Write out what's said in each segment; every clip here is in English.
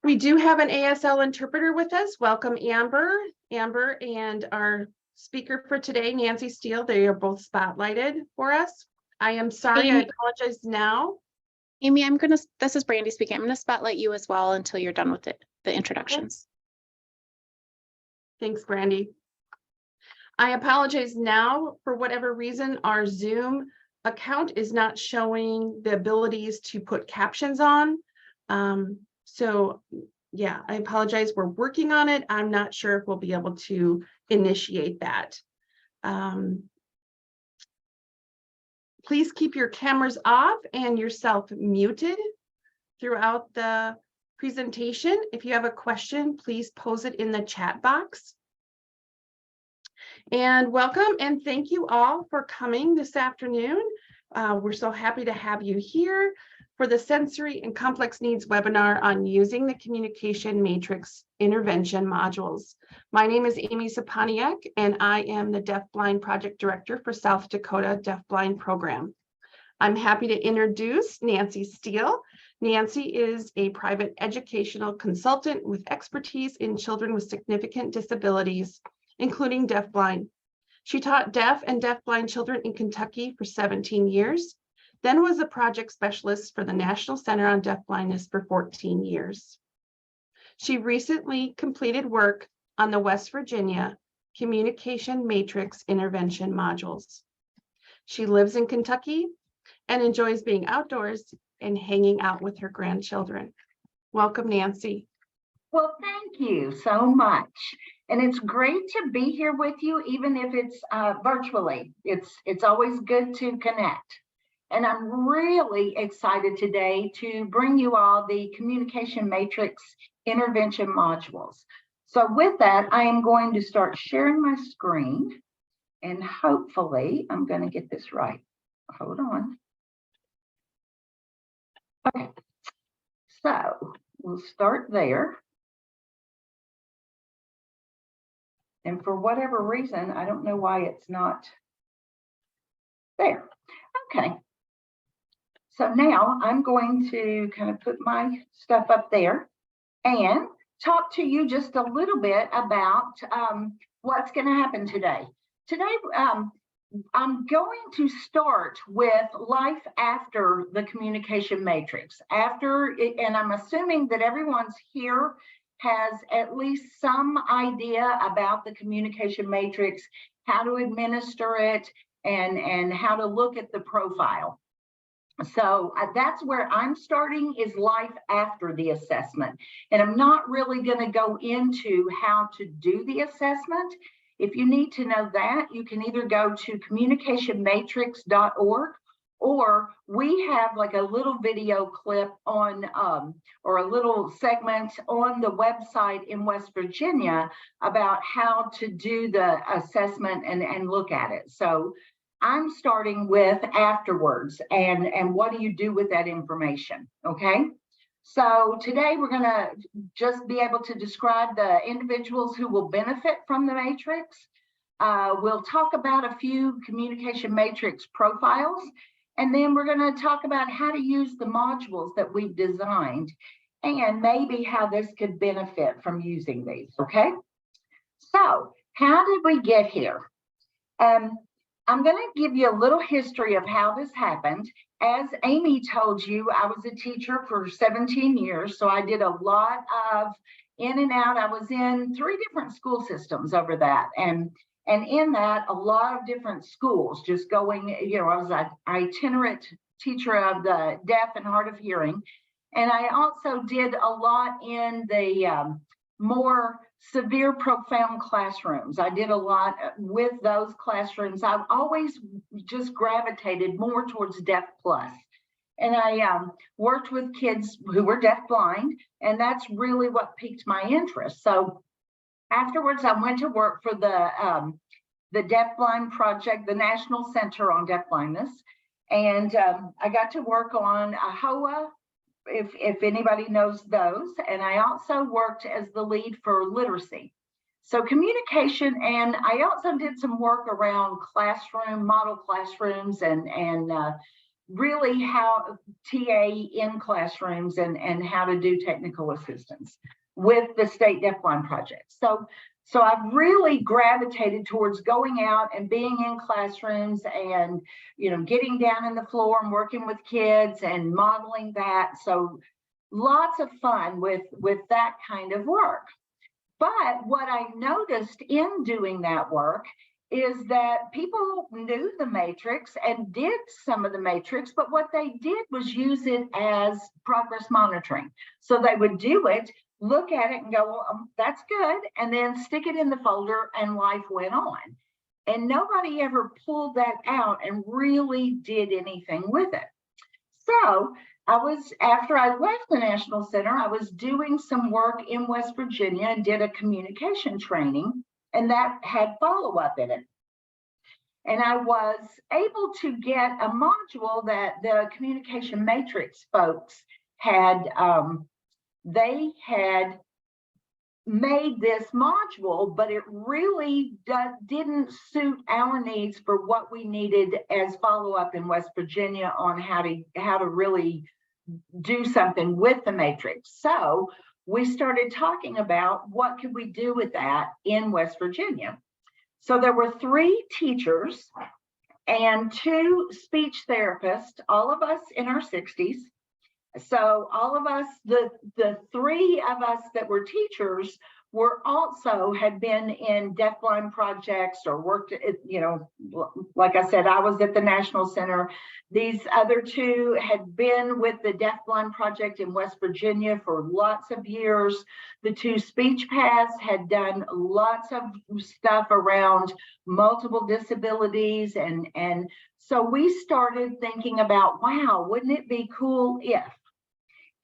We do have an ASL interpreter with us. Welcome, Amber. Amber and our speaker for today, Nancy Steele, they are both spotlighted for us. I am sorry, I apologize now. Amy, this is Brandy speaking. I'm gonna spotlight you as well until you're done with it, the introductions. Thanks, Brandy. I apologize now. For whatever reason, our Zoom account is not showing the abilities to put captions on. So yeah, I apologize. We're working on it. I'm not sure if we'll be able to initiate that. Please keep your cameras off and yourself muted throughout the presentation. If you have a question, please pose it in the chat box. And welcome and thank you all for coming this afternoon. We're so happy to have you here for the Sensory and Complex Needs webinar on using the Communication Matrix intervention modules. My name is Amy Saponiak, and I am the Deafblind Project Director for South Dakota Deafblind Program. I'm happy to introduce Nancy Steele. Nancy is a private educational consultant with expertise in children with significant disabilities, including deafblind. She taught deaf and deafblind children in Kentucky for 17 years, then was a project specialist for the National Center on Deafblindness for 14 years. She recently completed work on the West Virginia Communication Matrix intervention modules. She lives in Kentucky and enjoys being outdoors and hanging out with her grandchildren. Welcome, Nancy. Well, thank you so much. And it's great to be here with you, even if it's virtually. It's always good to connect. And I'm really excited today to bring you all the Communication Matrix intervention modules. So with that, I am going to start sharing my screen, and hopefully I'm going to get this right. Hold on. Okay, so we'll start there. And for whatever reason, I don't know why it's not there. Okay. So now I'm going to kind of put my stuff up there and talk to you just a little bit about what's going to happen today. Today, I'm going to start with life after the communication matrix. And I'm assuming that everyone's here has at least some idea about the communication matrix, how to administer it, and how to look at the profile. So that's where I'm starting, is life after the assessment. And I'm not really going to go into how to do the assessment. If you need to know that, you can either go to communicationmatrix.org, or we have like a little video clip on, or a little segment on the website in West Virginia about how to do the assessment and look at it. So I'm starting with afterwards and what do you do with that information, okay? So today we're gonna just be able to describe the individuals who will benefit from the matrix. We'll talk about a few communication matrix profiles, and then we're gonna talk about how to use the modules that we've designed and maybe how this could benefit from using these, okay? So how did we get here? I'm going to give you a little history of how this happened. As Amy told you, I was a teacher for 17 years, so I did a lot of in and out. I was in 3 different school systems over that, and in that, a lot of different schools, just going, you know, I was an itinerant teacher of the deaf and hard of hearing, and I also did a lot in the more severe, profound classrooms. I did a lot with those classrooms. I've always just gravitated more towards Deaf Plus. And I worked with kids who were deafblind, and that's really what piqued my interest. So afterwards, I went to work for the Deafblind Project, the National Center on Deafblindness. And I got to work on AHOA, if anybody knows those. And I also worked as the lead for literacy. So communication, and I also did some work around classroom, model classrooms, and really how TA in classrooms and how to do technical assistance with the State Deafblind Project. So I've really gravitated towards going out and being in classrooms and, getting down in the floor and working with kids and modeling that. So lots of fun with that kind of work. But what I noticed in doing that work is that people knew the matrix and did some of the matrix, but what they did was use it as progress monitoring. So they would do it, look at it and go, well, that's good, and then stick it in the folder, and life went on. And nobody ever pulled that out and really did anything with it. So after I left the National Center, I was doing some work in West Virginia and did a communication training, and that had follow-up in it. And I was able to get a module that the communication matrix folks had, they had made this module, but it really didn't suit our needs for what we needed as follow-up in West Virginia on how to really do something with the matrix. So we started talking about what could we do with that in West Virginia. So there were 3 teachers and 2 speech therapists, all of us in our 60s. So all of us, the 3 of us that were teachers had been in deafblind projects or worked at, like I said, I was at the National Center. These other 2 had been with the Deafblind Project in West Virginia for lots of years. The 2 speech paths had done lots of stuff around multiple disabilities. And so we started thinking about, wow, wouldn't it be cool if?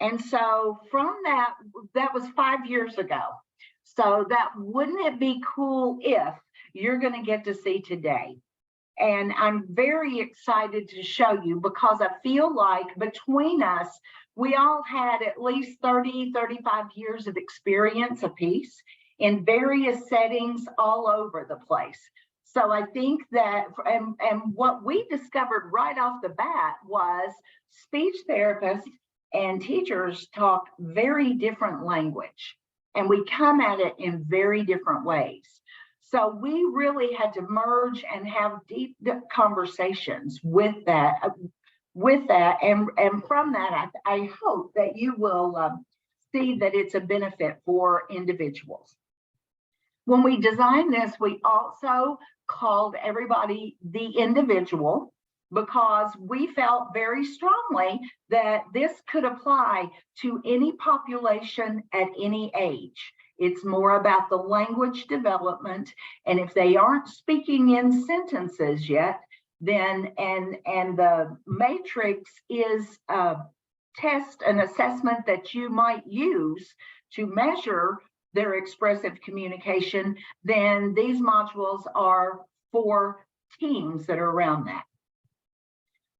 And so from that was 5 years ago. So that wouldn't it be cool if you're going to get to see today. And I'm very excited to show you, because I feel like between us, we all had at least 30, 35 years of experience apiece in various settings all over the place. So I think that, and what we discovered right off the bat was speech therapists and teachers talk very different language, and we come at it in very different ways. So we really had to merge and have deep conversations with that. And from that, I hope that you will see that it's a benefit for individuals. When we designed this, we also called everybody the individual, because we felt very strongly that this could apply to any population at any age. It's more about the language development, and if they aren't speaking in sentences yet, then and the matrix is a test, an assessment that you might use to measure their expressive communication, then these modules are for teams that are around that.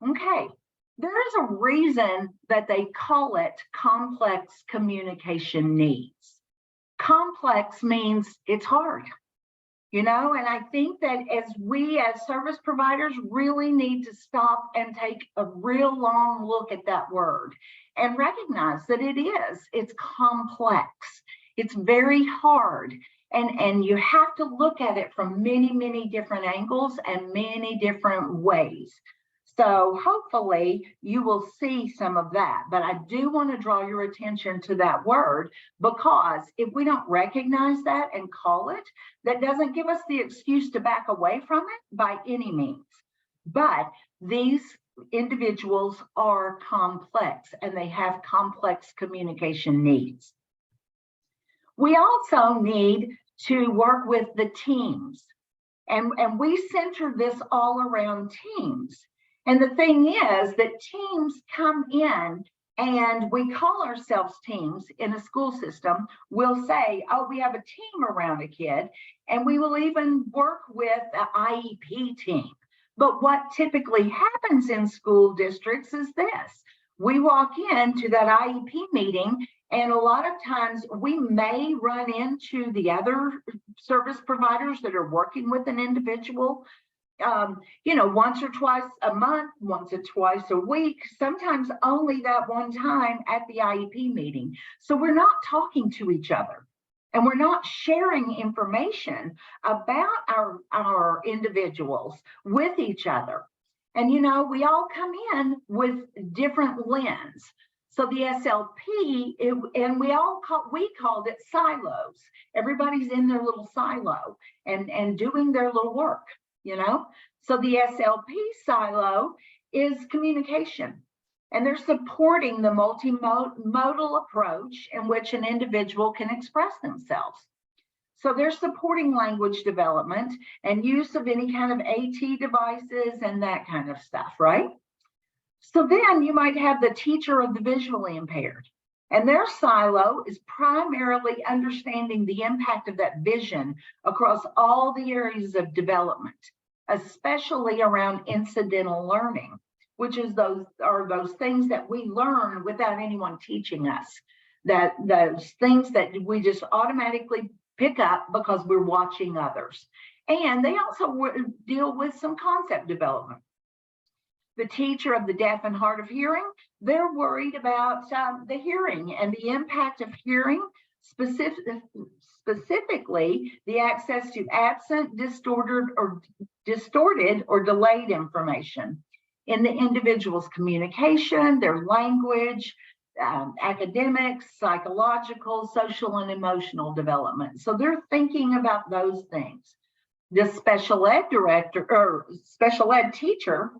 Okay, there's a reason that they call it complex communication needs. Complex means it's hard, and I think that as we as service providers really need to stop and take a real long look at that word and recognize that it's complex. It's very hard. And you have to look at it from many, many different angles and many different ways. So hopefully you will see some of that, but I do want to draw your attention to that word, because if we don't recognize that and call it, that doesn't give us the excuse to back away from it by any means. But these individuals are complex and they have complex communication needs. We also need to work with the teams, and we center this all around teams. And the thing is that teams come in, and we call ourselves teams in a school system. We'll say, oh, we have a team around a kid, and we will even work with the IEP team. But what typically happens in school districts is this. We walk into that IEP meeting, and a lot of times we may run into the other service providers that are working with an individual, once or twice a month, once or twice a week, sometimes only that one time at the IEP meeting. So we're not talking to each other and we're not sharing information about our individuals with each other. And, we all come in with different lens. So the SLP, and we called it silos. Everybody's in their little silo and doing their little work, So the SLP silo is communication. And they're supporting the multimodal approach in which an individual can express themselves. So they're supporting language development and use of any kind of AT devices and that kind of stuff, right? So then you might have the teacher of the visually impaired, and their silo is primarily understanding the impact of that vision across all the areas of development, especially around incidental learning, which is those things that we learn without anyone teaching us, that those things that we just automatically pick up because we're watching others. And they also deal with some concept development. The teacher of the deaf and hard of hearing, they're worried about the hearing and the impact of hearing, specifically the access to absent, distorted, or delayed information in the individual's communication, their language, academics, psychological, social, and emotional development. So they're thinking about those things. The special ed director or special ed teacher,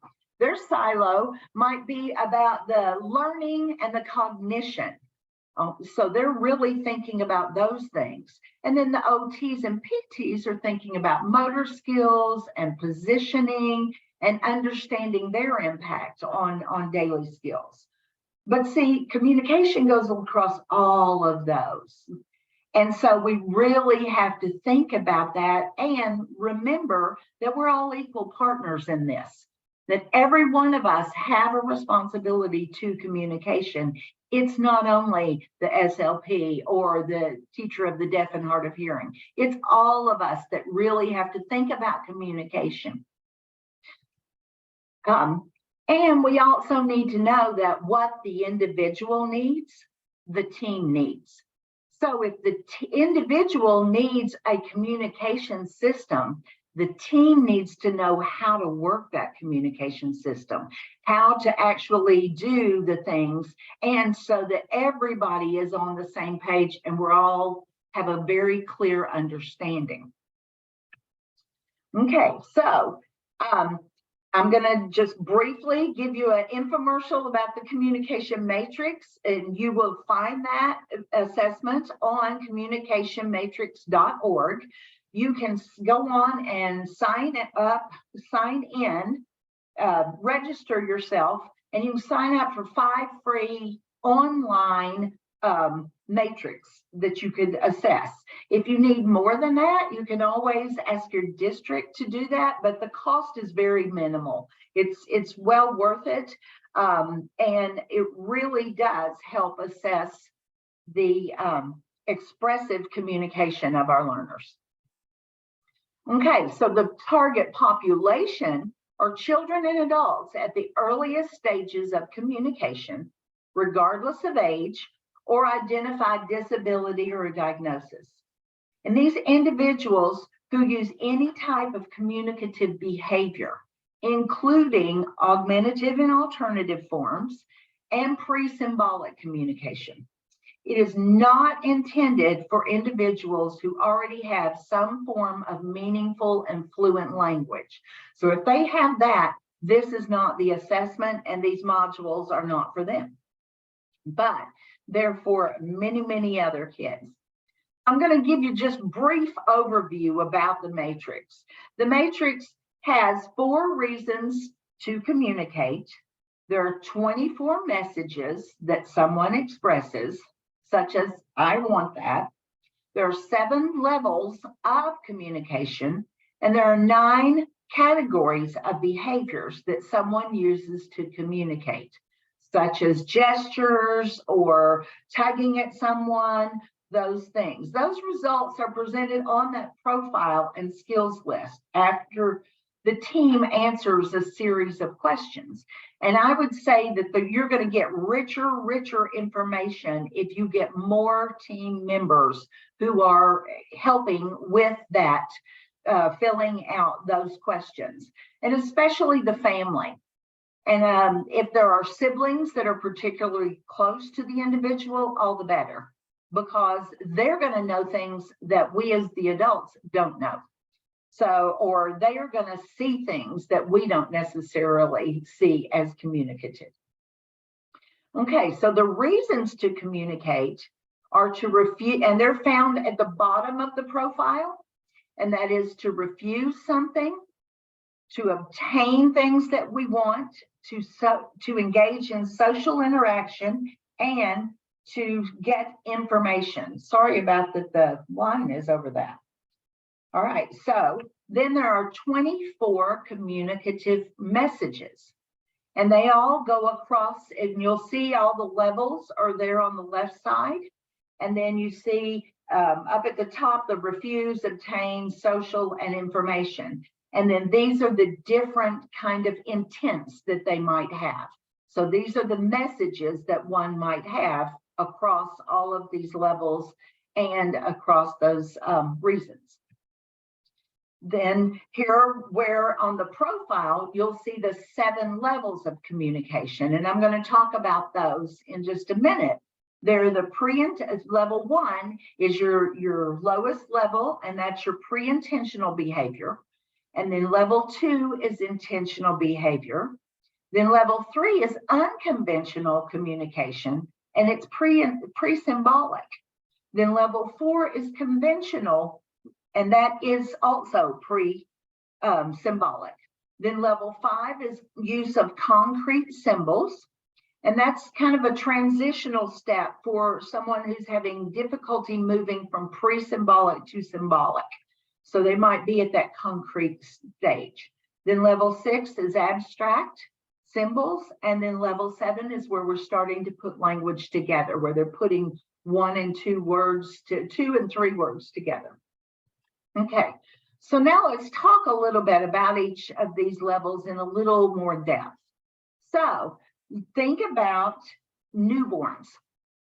their silo might be about the learning and the cognition. So they're really thinking about those things. And then the OTs and PTs are thinking about motor skills and positioning and understanding their impact on daily skills. But see, communication goes across all of those. And so we really have to think about that and remember that we're all equal partners in this, that every one of us have a responsibility to communication. It's not only the SLP or the teacher of the deaf and hard of hearing. It's all of us that really have to think about communication. And we also need to know that what the individual needs, the team needs. So if the individual needs a communication system, the team needs to know how to work that communication system, how to actually do the things, and so that everybody is on the same page and we're all have a very clear understanding. Okay, so I'm going to just briefly give you an infomercial about the communication matrix, and you will find that assessment on communicationmatrix.org. You can go on and sign in, register yourself, and you can sign up for 5 free online matrix that you could assess. If you need more than that, you can always ask your district to do that, but the cost is very minimal. It's well worth it, and it really does help assess the expressive communication of our learners. Okay, so the target population are children and adults at the earliest stages of communication, regardless of age or identified disability or a diagnosis. And these individuals who use any type of communicative behavior, including augmentative and alternative forms and pre-symbolic communication. It is not intended for individuals who already have some form of meaningful and fluent language. So if they have that, this is not the assessment and these modules are not for them. But they're for many, many other kids. I'm going to give you just a brief overview about the matrix. The matrix has 4 reasons to communicate. There are 24 messages that someone expresses, such as, I want that. There are 7 levels of communication, and there are 9 categories of behaviors that someone uses to communicate, such as gestures or tugging at someone, those things. Those results are presented on that profile and skills list. After the team answers a series of questions. And I would say that you're going to get richer information if you get more team members who are helping with that, filling out those questions, and especially the family. And if there are siblings that are particularly close to the individual, all the better, because they're going to know things that we as the adults don't know. So, or they are going to see things that we don't necessarily see as communicative. Okay, so the reasons to communicate are to refuse, and they're found at the bottom of the profile, and that is to refuse something, to obtain things that we want, to engage in social interaction, and to get information. Sorry about that, the line is over that. All right, so then there are 24 communicative messages, and they all go across, and you'll see all the levels are there on the left side. And then you see up at the top, the refuse, obtain, social, and information. And then these are the different kind of intents that they might have. So these are the messages that one might have across all of these levels and across those reasons. Then here, where on the profile, you'll see the 7 levels of communication. And I'm going to talk about those in just a minute. They're the level 1 is your lowest level, and that's your pre-intentional behavior. And then level 2 is intentional behavior. Then level 3 is unconventional communication, and it's pre-symbolic. Then level 4 is conventional, and that is also pre-symbolic. Then level 5 is use of concrete symbols. And that's kind of a transitional step for someone who's having difficulty moving from pre-symbolic to symbolic. So they might be at that concrete stage. Then level 6 is abstract symbols. And then level 7 is where we're starting to put language together, where they're putting 1 and 2 words to 2 and 3 words together. Okay, so now let's talk a little bit about each of these levels in a little more depth. So think about newborns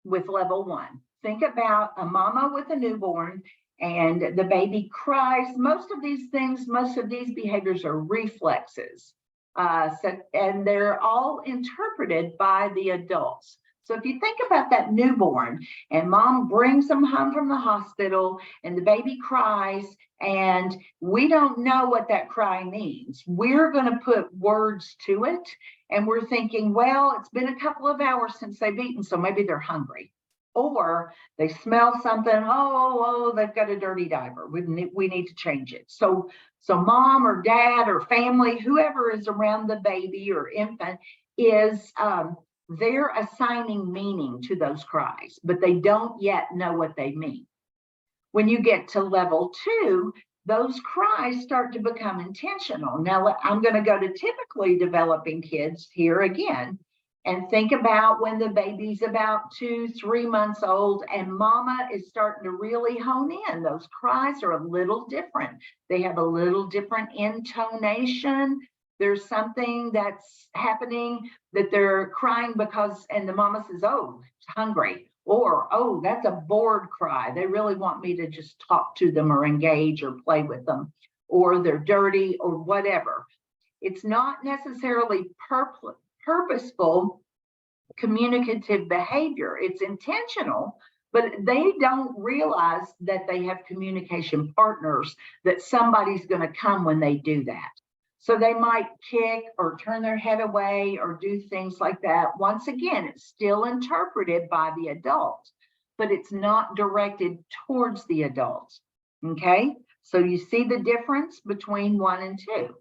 with level 1. Think about a mama with a newborn and the baby cries. Most of these behaviors are reflexes. And they're all interpreted by the adults. So if you think about that newborn and mom brings them home from the hospital and the baby cries and we don't know what that cry means, we're going to put words to it and we're thinking, well, it's been a couple of hours since they've eaten, so maybe they're hungry. Or they smell something, oh, they've got a dirty diaper. We need to change it. So mom or dad or family, whoever is around the baby or infant is they're assigning meaning to those cries, but they don't yet know what they mean. When you get to level 2, those cries start to become intentional. Now, I'm going to go to typically developing kids here again and think about when the baby's about 2-3 months old and mama is starting to really hone in. Those cries are a little different. They have a little different intonation. There's something that's happening that they're crying because, and the mama says, oh, it's hungry, or, oh, that's a bored cry. They really want me to just talk to them or engage or play with them, or they're dirty or whatever. It's not necessarily purposeful communicative behavior. It's intentional, but they don't realize that they have communication partners, that somebody's going to come when they do that. So they might kick or turn their head away or do things like that. Once again, it's still interpreted by the adult, but it's not directed towards the adult. Okay, so you see the difference between 1 and 2.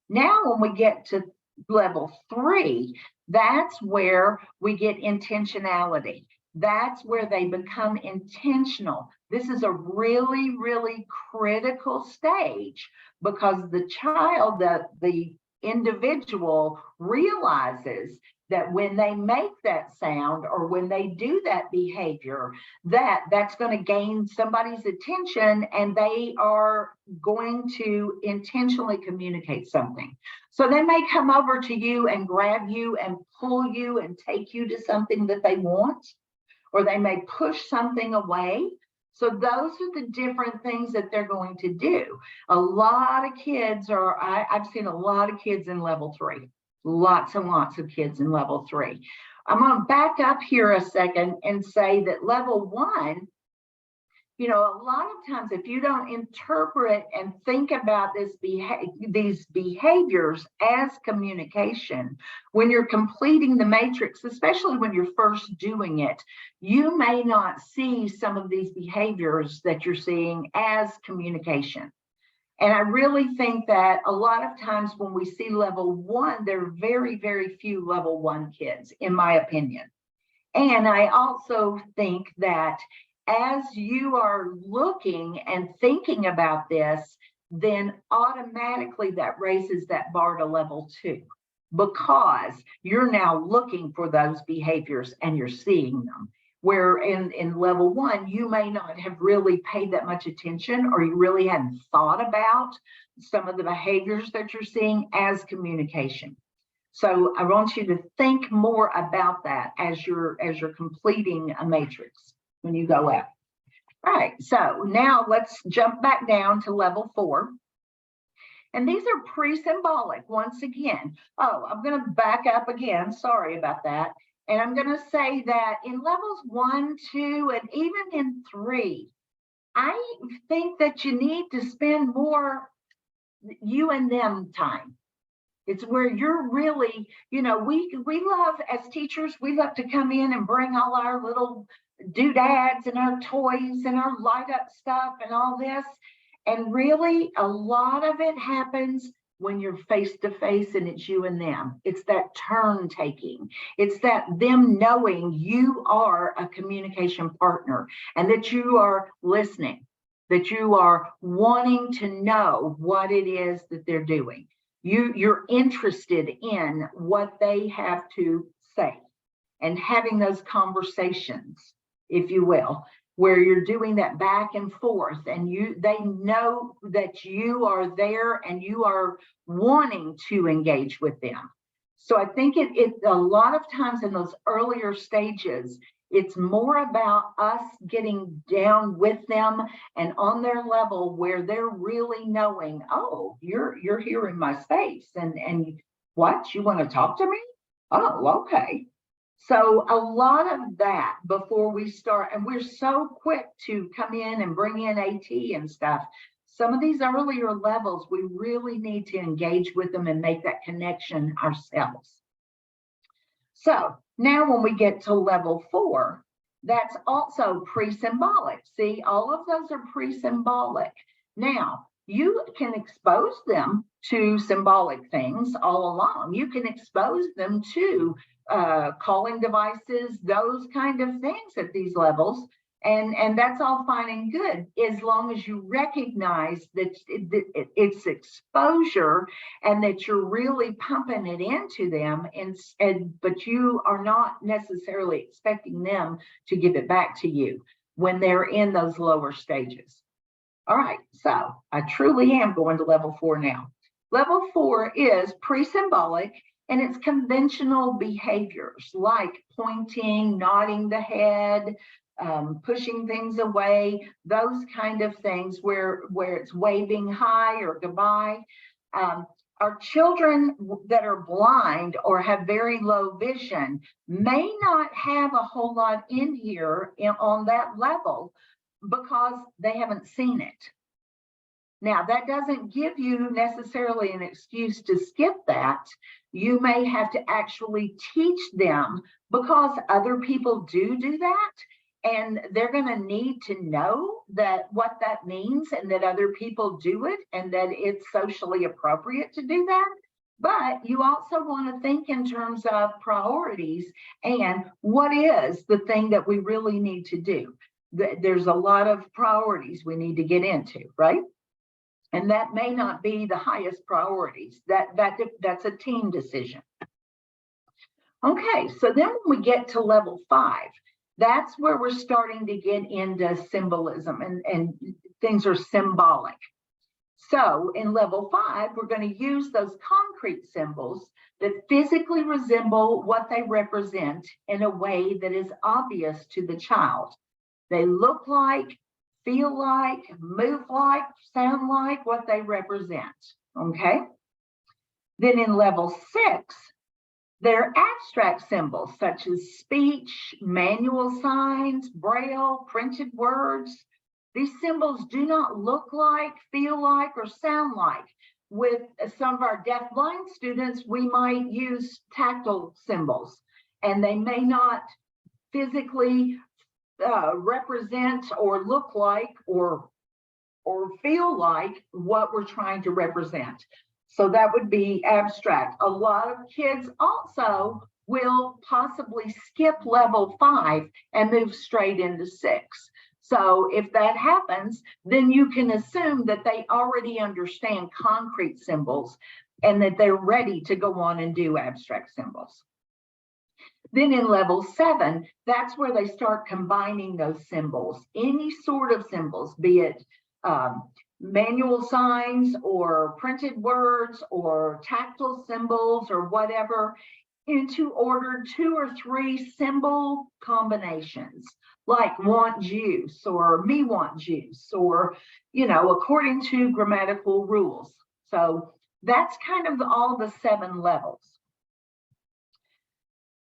Now, when we get to level 3, that's where we get intentionality. That's where they become intentional. This is a really, really critical stage because the child, the individual realizes that when they make that sound or when they do that behavior, that's going to gain somebody's attention and they are going to intentionally communicate something. So they may come over to you and grab you and pull you and take you to something that they want, or they may push something away. So those are the different things that they're going to do. A lot of kids I've seen a lot of kids in level 3. Lots and lots of kids in level 3. I'm going to back up here a second and say that level 1, a lot of times if you don't interpret and think about these behaviors as communication, when you're completing the matrix, especially when you're first doing it, you may not see some of these behaviors that you're seeing as communication. And I really think that a lot of times when we see level 1, there are very, very few level 1 kids, in my opinion. And I also think that as you are looking and thinking about this, then automatically that raises that bar to level 2, because you're now looking for those behaviors and you're seeing them. Where in level 1, you may not have really paid that much attention, or you really hadn't thought about some of the behaviors that you're seeing as communication. So I want you to think more about that as you're completing a matrix when you go out. All right, so now let's jump back down to level 4. And these are pre-symbolic once again. Oh, I'm going to back up again. Sorry about that. And I'm going to say that in levels 1, 2, and even in 3, I think that you need to spend more you and them time. It's where you're really, we love, as teachers, we love to come in and bring all our little doodads and our toys and our light up stuff and all this. And really, a lot of it happens when you're face to face and it's you and them. It's that turn taking. It's that them knowing you are a communication partner and that you are listening, that you are wanting to know what it is that they're doing. You're interested in what they have to say and having those conversations, if you will, where you're doing that back and forth and they know that you are there and you are wanting to engage with them. So I think it a lot of times in those earlier stages, it's more about us getting down with them and on their level where they're really knowing, oh, you're here in my space and what, you want to talk to me? Oh, okay. So a lot of that before we start, and we're so quick to come in and bring in AT and stuff. Some of these earlier levels, we really need to engage with them and make that connection ourselves. So now when we get to level 4, that's also pre-symbolic. See, all of those are pre-symbolic. Now, you can expose them to symbolic things all along. You can expose them to calling devices, those kind of things at these levels. And that's all fine and good, as long as you recognize that it's exposure and that you're really pumping it into them, but you are not necessarily expecting them to give it back to you when they're in those lower stages. All right, so I truly am going to level 4 now. Level 4 is pre-symbolic, and it's conventional behaviors like pointing, nodding the head, pushing things away, those kind of things where it's waving hi or goodbye. Our children that are blind or have very low vision may not have a whole lot in here on that level because they haven't seen it. Now, that doesn't give you necessarily an excuse to skip that. You may have to actually teach them, because other people do that. And they're going to need to know that what that means and that other people do it and that it's socially appropriate to do that. But you also want to think in terms of priorities and what is the thing that we really need to do. There's a lot of priorities we need to get into, right? And that may not be the highest priorities. That's a team decision. Okay, so then when we get to level 5, that's where we're starting to get into symbolism and things are symbolic. So in level 5, we're going to use those concrete symbols that physically resemble what they represent in a way that is obvious to the child. They look like, feel like, move like, sound like what they represent. Okay. Then in level 6, they're abstract symbols such as speech, manual signs, braille, printed words. These symbols do not look like, feel like, or sound like. With some of our deafblind students, we might use tactile symbols, and they may not physically represent or look like or feel like what we're trying to represent. So that would be abstract. A lot of kids also will possibly skip level 5 and move straight into 6. So if that happens, then you can assume that they already understand concrete symbols and that they're ready to go on and do abstract symbols. Then in level 7, that's where they start combining those symbols, any sort of symbols, be it manual signs or printed words or tactile symbols or whatever, into ordered 2 or 3 symbol combinations, like want juice or me want juice, or, you know, according to grammatical rules. So that's kind of all the 7 levels.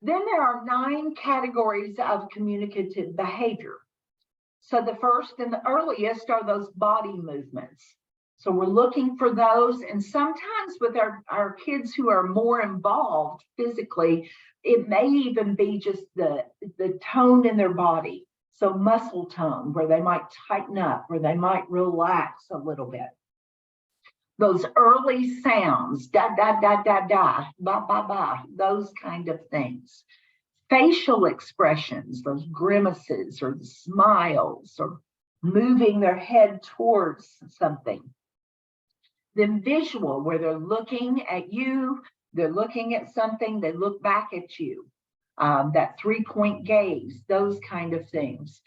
Then there are 9 categories of communicative behavior. So the first and the earliest are those body movements. So we're looking for those, and sometimes with our kids who are more involved physically, it may even be just the tone in their body. So muscle tone, where they might tighten up, where they might relax a little bit. Those early sounds, da, da, da, da, da, ba, ba, ba, those kind of things. Facial expressions, those grimaces or the smiles or moving their head towards something. Then visual, where they're looking at you, they're looking at something, they look back at you. That 3-point gaze, those kind of things.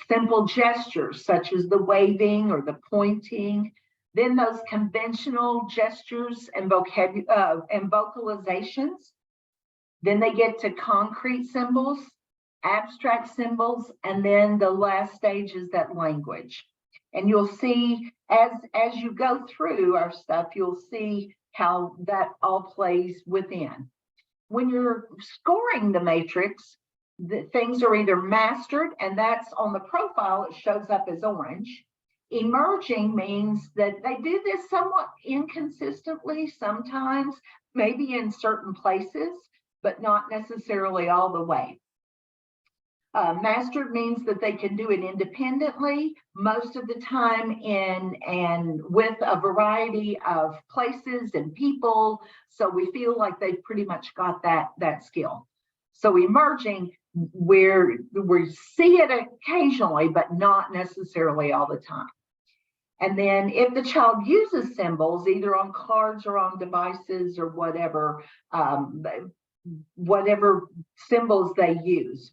Simple gestures such as the waving or the pointing. Then those conventional gestures and vocalizations. Then they get to concrete symbols, abstract symbols, and then the last stage is that language. And you'll see as you go through our stuff, you'll see how that all plays within. When you're scoring the matrix, the things are either mastered, and that's on the profile, it shows up as orange. Emerging means that they do this somewhat inconsistently sometimes, maybe in certain places, but not necessarily all the way. Mastered means that they can do it independently, most of the time and with a variety of places and people. So we feel like they've pretty much got that skill. So emerging, where we see it occasionally, but not necessarily all the time. And then if the child uses symbols, either on cards or on devices or whatever symbols they use.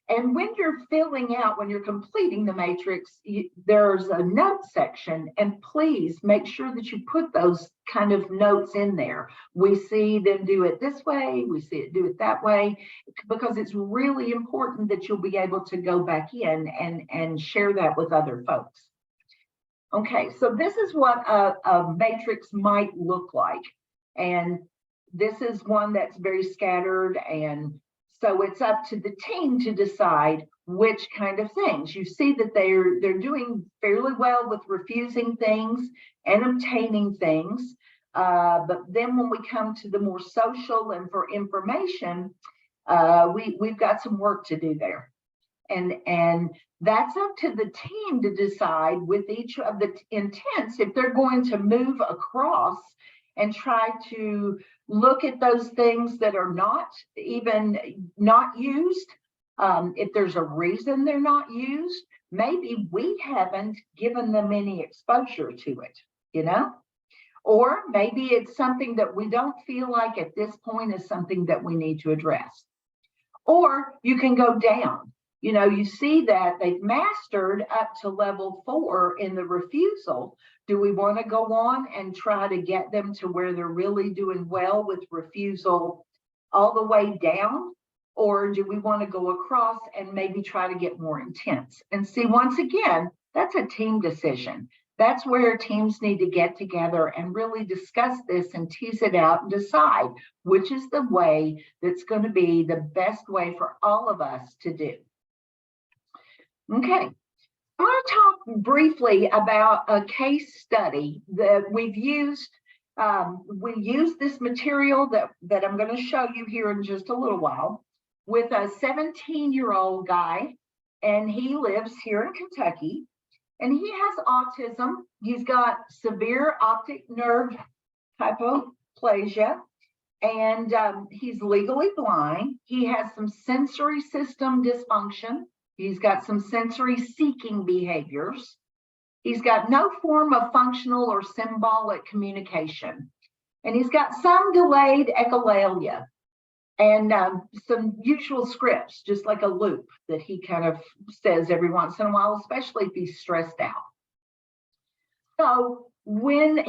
And when you're filling out, when you're completing the matrix, there's a note section, and please make sure that you put those kind of notes in there. We see them do it this way, we see it do it that way, because it's really important that you'll be able to go back in and share that with other folks. Okay, so this is what a matrix might look like. And this is one that's very scattered, and so it's up to the team to decide which kind of things. You see that they're doing fairly well with refusing things and obtaining things. But then when we come to the more social and for information, we've got some work to do there. And that's up to the team to decide with each of the intents if they're going to move across and try to look at those things that are not used. If there's a reason they're not used, maybe we haven't given them any exposure to it, you know? Or maybe it's something that we don't feel like at this point is something that we need to address. Or you can go down. You know, you see that they've mastered up to level 4 in the refusal. Do we want to go on and try to get them to where they're really doing well with refusal all the way down? Or do we want to go across and maybe try to get more intense? And see, once again, that's a team decision. That's where teams need to get together and really discuss this and tease it out and decide which is the way that's going to be the best way for all of us to do. Okay, I want to talk briefly about a case study that we've used. We used this material that I'm going to show you here in just a little while with a 17-year-old guy, and he lives here in Kentucky. And he has autism. He's got severe optic nerve hypoplasia, and he's legally blind. He has some sensory system dysfunction. He's got some sensory seeking behaviors. He's got no form of functional or symbolic communication. And he's got some delayed echolalia and some usual scripts, just like a loop that he kind of says every once in a while, especially if he's stressed out. So when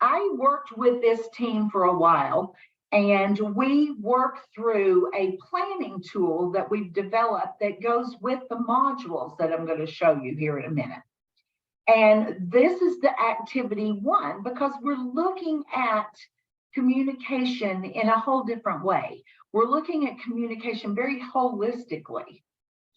I worked with this team for a while, and we worked through a planning tool that we've developed that goes with the modules that I'm going to show you here in a minute. And this is the activity 1, because we're looking at communication in a whole different way. We're looking at communication very holistically.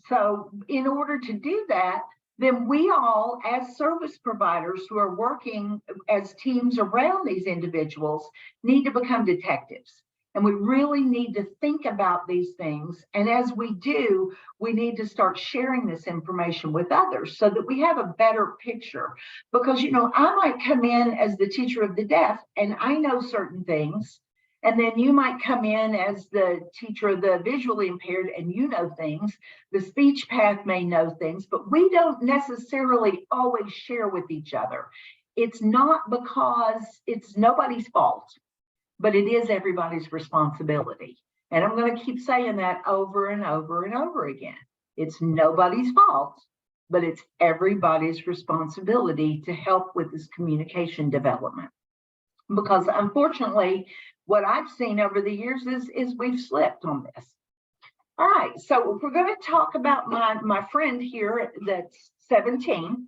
So in order to do that, then we all, as service providers who are working as teams around these individuals, need to become detectives. And we really need to think about these things. And as we do, we need to start sharing this information with others so that we have a better picture. Because, you know, I might come in as the teacher of the deaf and I know certain things. And then you might come in as the teacher of the visually impaired and you know things. The speech path may know things, but we don't necessarily always share with each other. It's not because it's nobody's fault, but it is everybody's responsibility. And I'm going to keep saying that over and over and over again. It's nobody's fault, but it's everybody's responsibility to help with this communication development. Because unfortunately, what I've seen over the years is we've slipped on this. All right, so if we're going to talk about my friend here that's 17,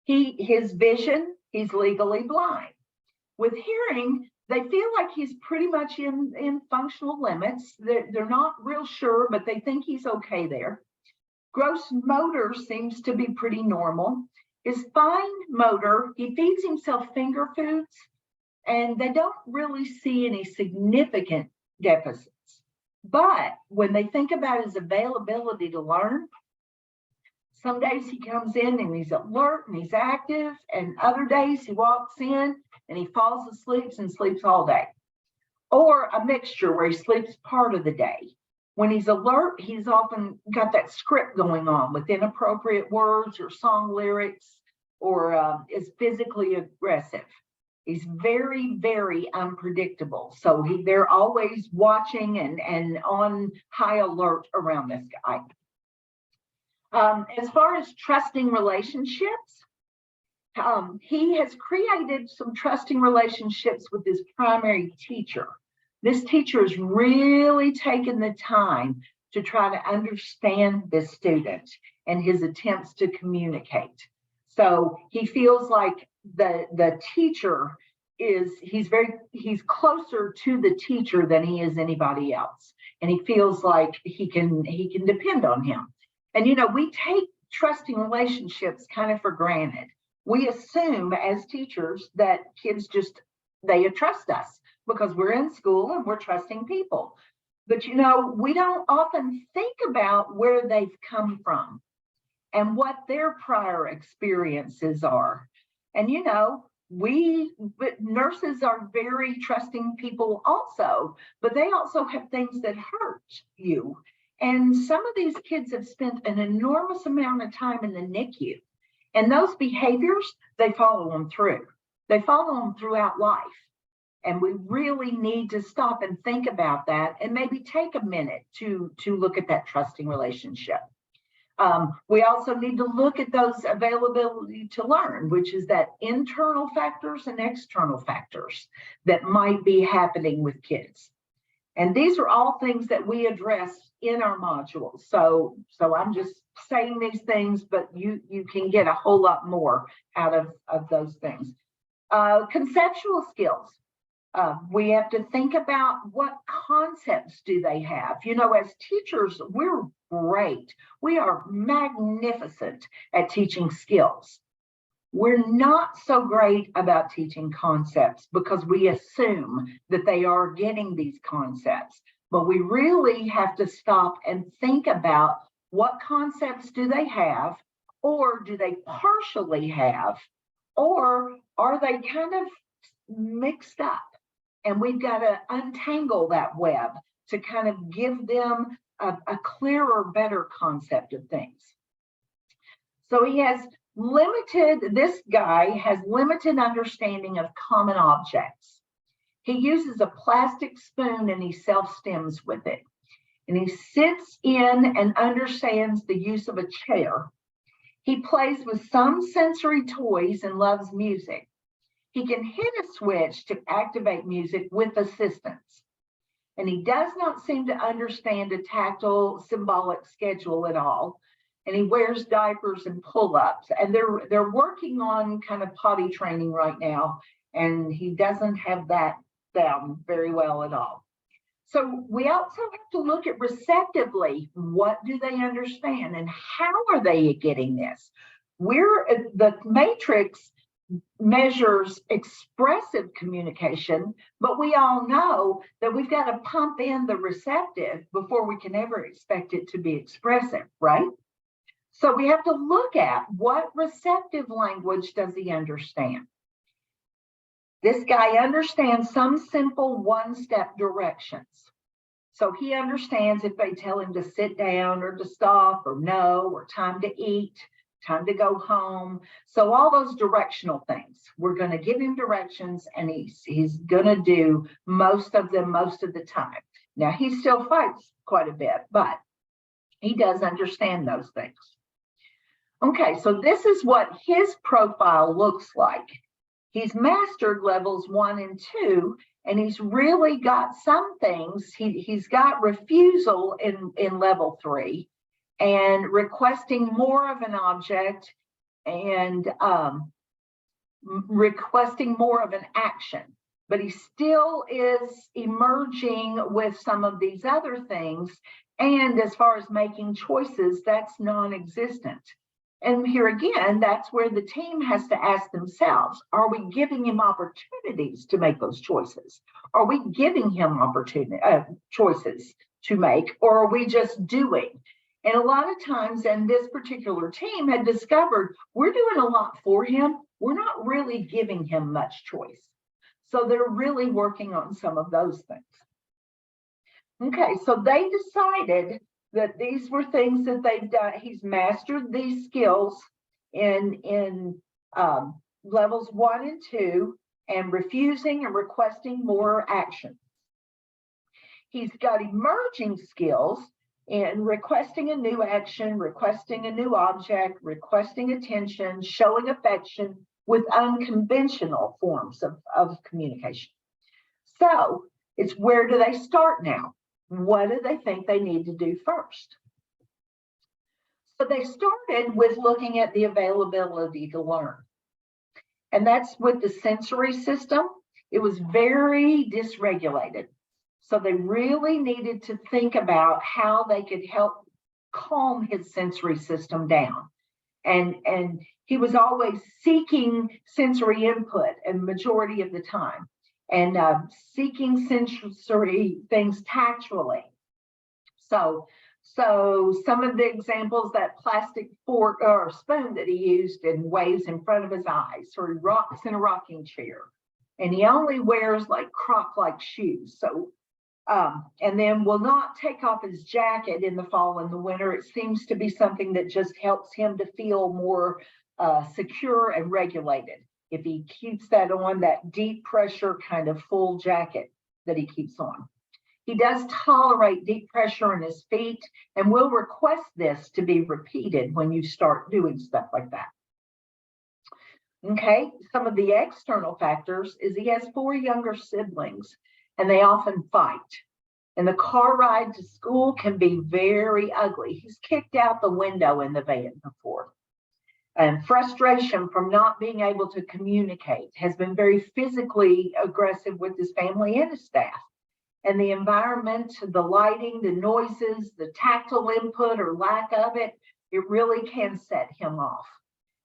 his vision, he's legally blind. With hearing, they feel like he's pretty much in functional limits. They're not real sure, but they think he's okay there. Gross motor seems to be pretty normal. His fine motor, he feeds himself finger foods, and they don't really see any significant deficits. But when they think about his availability to learn, some days he comes in and he's alert and he's active, and other days he walks in and he falls asleep and sleeps all day. Or a mixture where he sleeps part of the day. When he's alert, he's often got that script going on with inappropriate words or song lyrics, or is physically aggressive. He's very, very unpredictable. So they're always watching and on high alert around this guy. As far as trusting relationships, he has created some trusting relationships with his primary teacher. This teacher has really taken the time to try to understand this student and his attempts to communicate. So he feels like the teacher he's closer to the teacher than he is anybody else. And he feels like he can depend on him. And, you know, we take trusting relationships kind of for granted. We assume as teachers that kids they trust us because we're in school and we're trusting people. But, you know, we don't often think about where they've come from and what their prior experiences are. And, you know, but nurses are very trusting people also, but they also have things that hurt you. And some of these kids have spent an enormous amount of time in the NICU, and those behaviors, they follow them through. they follow them throughout life. And we really need to stop and think about that and maybe take a minute to look at that trusting relationship. We also need to look at those availability to learn, which is that internal factors and external factors that might be happening with kids. And these are all things that we address in our modules. So I'm just saying these things, but you can get a whole lot more out of those things. Conceptual skills. We have to think about what concepts do they have. You know, as teachers, we're great. We are magnificent at teaching skills. We're not so great about teaching concepts because we assume that they are getting these concepts. But we really have to stop and think about what concepts do they have, or do they partially have, or are they kind of mixed up? And we've got to untangle that web to kind of give them a clearer, better concept of things. So this guy has limited understanding of common objects. He uses a plastic spoon and he self-stims with it. And he sits in and understands the use of a chair. He plays with some sensory toys and loves music. He can hit a switch to activate music with assistance. And he does not seem to understand a tactile symbolic schedule at all. And he wears diapers and pull-ups. And they're working on kind of potty training right now. And he doesn't have that down very well at all. So we also have to look at receptively, what do they understand and how are they getting this? The matrix measures expressive communication, but we all know that we've got to pump in the receptive before we can ever expect it to be expressive, right? So we have to look at what receptive language does he understand. This guy understands some simple one-step directions. So he understands if they tell him to sit down or to stop or no, or time to eat, time to go home. So all those directional things, we're going to give him directions and he's going to do most of them most of the time. Now he still fights quite a bit, but he does understand those things. Okay, so this is what his profile looks like. He's mastered levels 1 and 2, and he's really got some things. He's got refusal in level 3, and requesting more of an object, and requesting more of an action. But he still is emerging with some of these other things. And as far as making choices, that's non-existent. And here again, that's where the team has to ask themselves, are we giving him opportunities to make those choices? Are we giving him choices to make, or are we just doing? And a lot of times, and this particular team had discovered, we're doing a lot for him. We're not really giving him much choice. So they're really working on some of those things. Okay, so they decided that these were things that they've done. He's mastered these skills in levels 1 and 2, and refusing and requesting more action. He's got emerging skills in requesting a new action, requesting a new object, requesting attention, showing affection with unconventional forms of communication. So it's, where do they start now? What do they think they need to do first? So they started with looking at the availability to learn. And that's with the sensory system. It was very dysregulated. So they really needed to think about how they could help calm his sensory system down. And he was always seeking sensory input, and majority of the time, and seeking sensory things tactually. So some of the examples, that plastic fork or spoon that he used and waves in front of his eyes, or he rocks in a rocking chair, and he only wears like croc-like shoes. So and then will not take off his jacket in the fall and the winter. It seems to be something that just helps him to feel more secure and regulated. if he keeps that on, that deep pressure kind of full jacket that he keeps on. He does tolerate deep pressure in his feet and will request this to be repeated when you start doing stuff like that. Okay, some of the external factors is he has 4 younger siblings and they often fight. And the car ride to school can be very ugly. He's kicked out the window in the van before. And frustration from not being able to communicate, has been very physically aggressive with his family and his staff. And the environment, the lighting, the noises, the tactile input or lack of it, it really can set him off.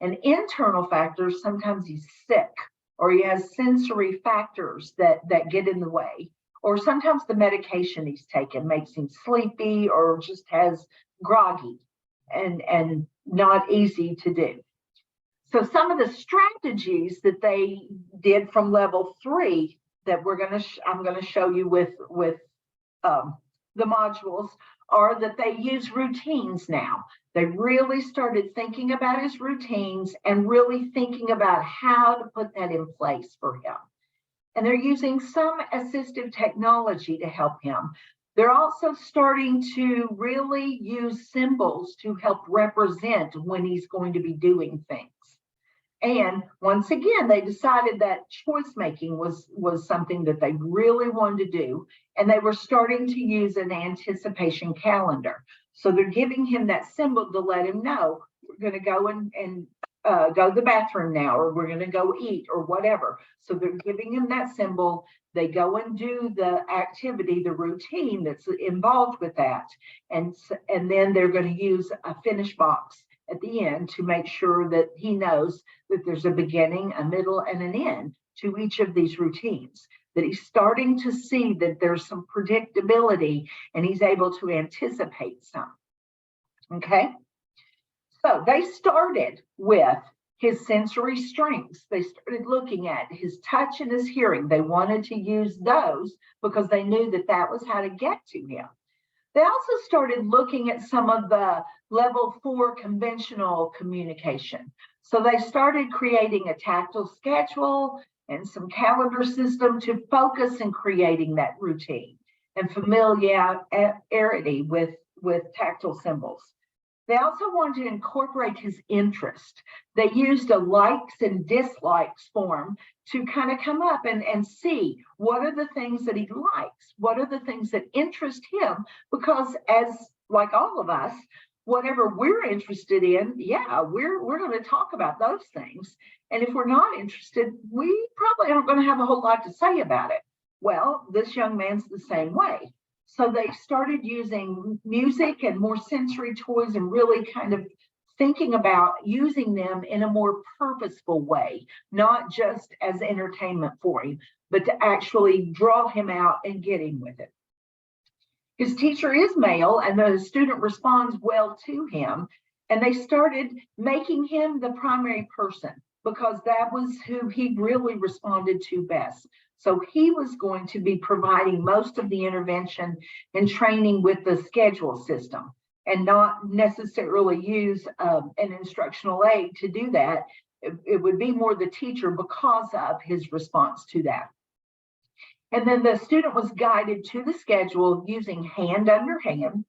And internal factors, sometimes he's sick or he has sensory factors that get in the way. Or sometimes the medication he's taken makes him sleepy or just has groggy and not easy to do. So some of the strategies that they did from level 3 that I'm going to show you with the modules are that they use routines now. They really started thinking about his routines and really thinking about how to put that in place for him. And they're using some assistive technology to help him. They're also starting to really use symbols to help represent when he's going to be doing things. And once again, they decided that choice making was something that they really wanted to do. And they were starting to use an anticipation calendar. So they're giving him that symbol to let him know, we're going to go and go to the bathroom now, or we're going to go eat or whatever. So they're giving him that symbol. They go and do the activity, the routine that's involved with that. And then they're going to use a finish box at the end to make sure that he knows that there's a beginning, a middle, and an end to each of these routines, that he's starting to see that there's some predictability and he's able to anticipate some. Okay, so they started with his sensory strengths. They started looking at his touch and his hearing. They wanted to use those because they knew that that was how to get to him. They also started looking at some of the level 4 conventional communication. So they started creating a tactile schedule and some calendar system to focus in creating that routine and familiarity with tactile symbols. They also wanted to incorporate his interest. They used a likes and dislikes form to kind of come up and see what are the things that he likes, what are the things that interest him, because as like all of us, whatever we're interested in, yeah, we're going to talk about those things. And if we're not interested, we probably aren't going to have a whole lot to say about it. Well, this young man's the same way. So they started using music and more sensory toys and really kind of thinking about using them in a more purposeful way, not just as entertainment for him, but to actually draw him out and get him with it. His teacher is male and the student responds well to him, and they started making him the primary person because that was who he really responded to best. So he was going to be providing most of the intervention and training with the schedule system and not necessarily use an instructional aid to do that. It would be more the teacher because of his response to that. And then the student was guided to the schedule using hand under hand,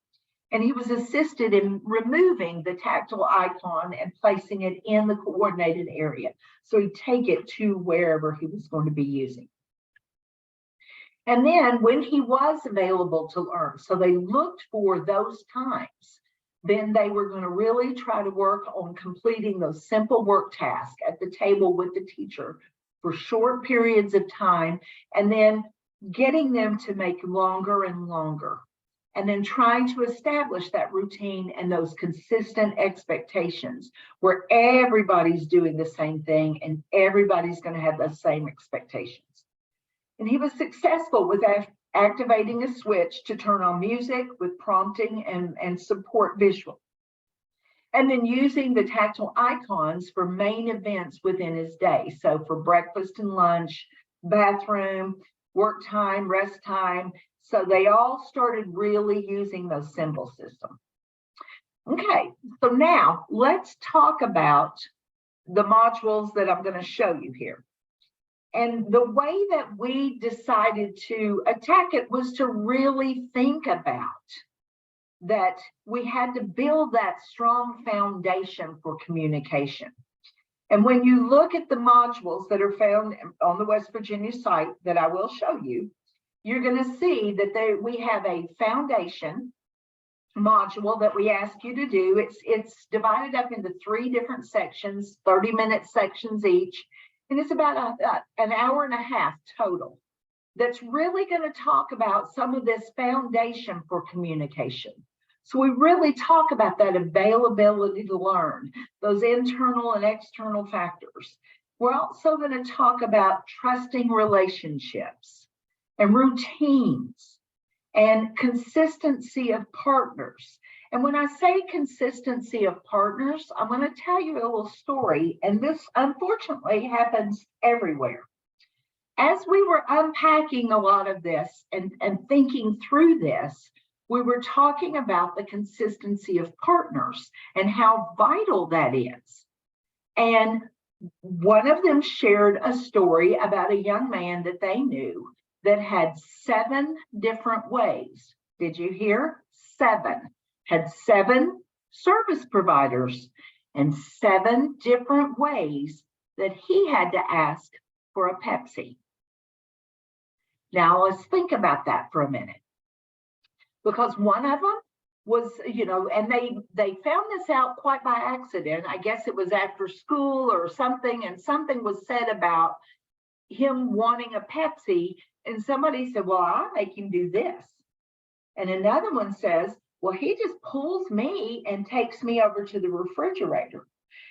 and he was assisted in removing the tactile icon and placing it in the coordinated area. So he'd take it to wherever he was going to be using. And then when he was available to learn, so they looked for those times, then they were going to really try to work on completing those simple work tasks at the table with the teacher for short periods of time, and then getting them to make longer and longer, and then trying to establish that routine and those consistent expectations where everybody's doing the same thing and everybody's going to have the same expectations. And he was successful with activating a switch to turn on music with prompting and support visual. And then using the tactile icons for main events within his day. So for breakfast and lunch, bathroom, work time, rest time. So they all started really using those symbol systems. Okay, so now let's talk about the modules that I'm going to show you here. And the way that we decided to attack it was to really think about that we had to build that strong foundation for communication. And when you look at the modules that are found on the West Virginia site that I will show you, you're going to see that we have a foundation module that we ask you to do. It's divided up into 3 different sections, 30-minute sections each, and it's about an hour and a half total. That's really going to talk about some of this foundation for communication. So we really talk about that availability to learn, those internal and external factors. We're also going to talk about trusting relationships and routines and consistency of partners. And when I say consistency of partners, I'm going to tell you a little story, and this unfortunately happens everywhere. As we were unpacking a lot of this and thinking through this, we were talking about the consistency of partners and how vital that is. And one of them shared a story about a young man that they knew that had 7 different ways. Did you hear? 7. Had 7 service providers and 7 different ways that he had to ask for a Pepsi. Now let's think about that for a minute. Because one of them was, and they found this out quite by accident. I guess it was after school or something, and something was said about him wanting a Pepsi, and somebody said, well, I'll make him do this. And another one says, well, he just pulls me and takes me over to the refrigerator.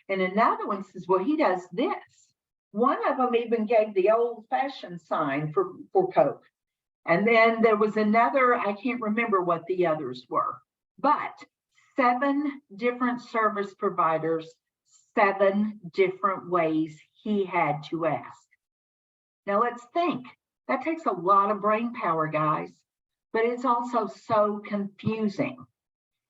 And another one says, well, he does this. One of them even gave the old-fashioned sign for Coke. And then there was another, I can't remember what the others were, but 7 different service providers, 7 different ways he had to ask. Now let's think, that takes a lot of brain power, guys, but it's also so confusing.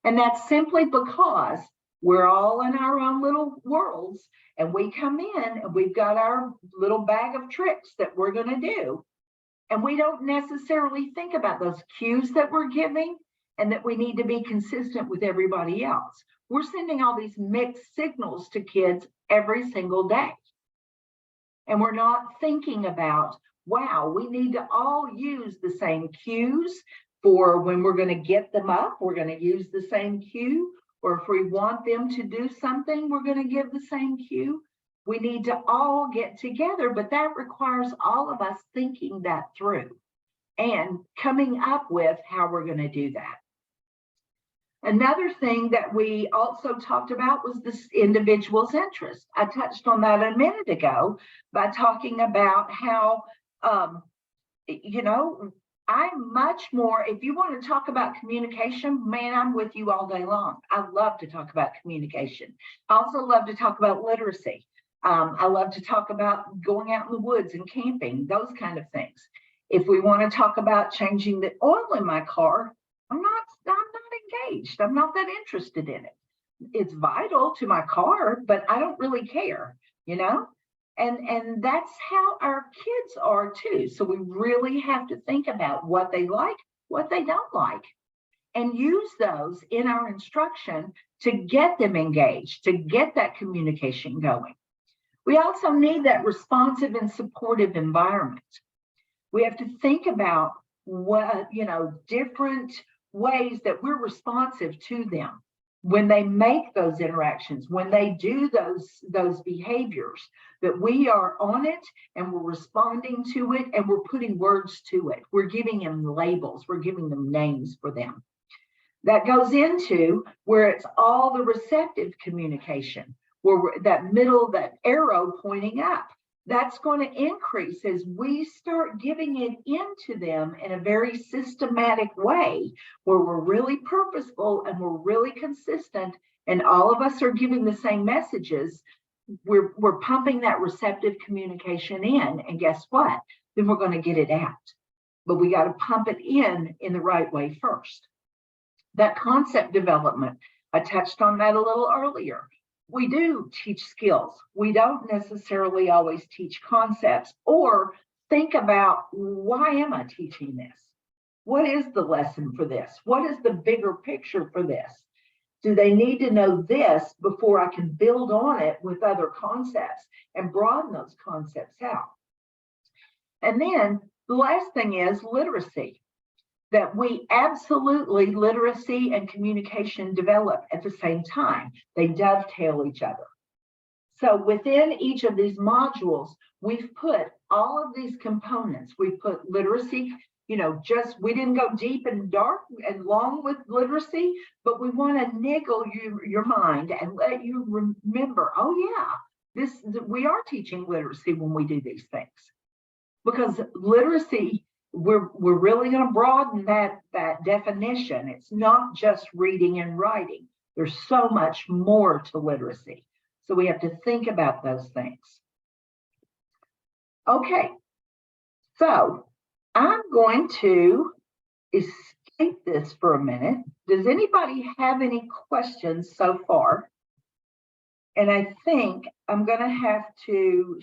And that's simply because we're all in our own little worlds, and we come in and we've got our little bag of tricks that we're going to do. And we don't necessarily think about those cues that we're giving and that we need to be consistent with everybody else. We're sending all these mixed signals to kids every single day. And we're not thinking about, wow, we need to all use the same cues for when we're going to get them up, we're going to use the same cue. Or if we want them to do something, we're going to give the same cue. We need to all get together, but that requires all of us thinking that through and coming up with how we're going to do that. Another thing that we also talked about was this individual's interest. I touched on that a minute ago by talking about how, I'm much more, if you want to talk about communication, man, I'm with you all day long. I love to talk about communication. I also love to talk about literacy. I love to talk about going out in the woods and camping, those kind of things. If we want to talk about changing the oil in my car, I'm not engaged. I'm not that interested in it. It's vital to my car, but I don't really care, And that's how our kids are too. So we really have to think about what they like, what they don't like, and use those in our instruction to get them engaged, to get that communication going. We also need that responsive and supportive environment. We have to think about what, different ways that we're responsive to them when they make those interactions, when they do those behaviors, that we are on it and we're responding to it and we're putting words to it. We're giving them labels, we're giving them names for them. That goes into where it's all the receptive communication, where that arrow pointing up. That's going to increase as we start giving it into them in a very systematic way, where we're really purposeful and we're really consistent, and all of us are giving the same messages. We're pumping that receptive communication in, and guess what? Then we're going to get it out. But we got to pump it in the right way first. That concept development, I touched on that a little earlier. we do teach skills. We don't necessarily always teach concepts or think about, why am I teaching this? What is the lesson for this? What is the bigger picture for this? Do they need to know this before I can build on it with other concepts and broaden those concepts out? And then the last thing is literacy, that we absolutely, literacy and communication develop at the same time. They dovetail each other. So within each of these modules, we've put all of these components. We've put literacy, we didn't go deep and dark and long with literacy, but we want to niggle your mind and let you remember, oh yeah, we are teaching literacy when we do these things. Because literacy, we're really going to broaden that definition. It's not just reading and writing. There's so much more to literacy. So we have to think about those things. Okay, so I'm going to escape this for a minute. Does anybody have any questions so far? And I think I'm going to have to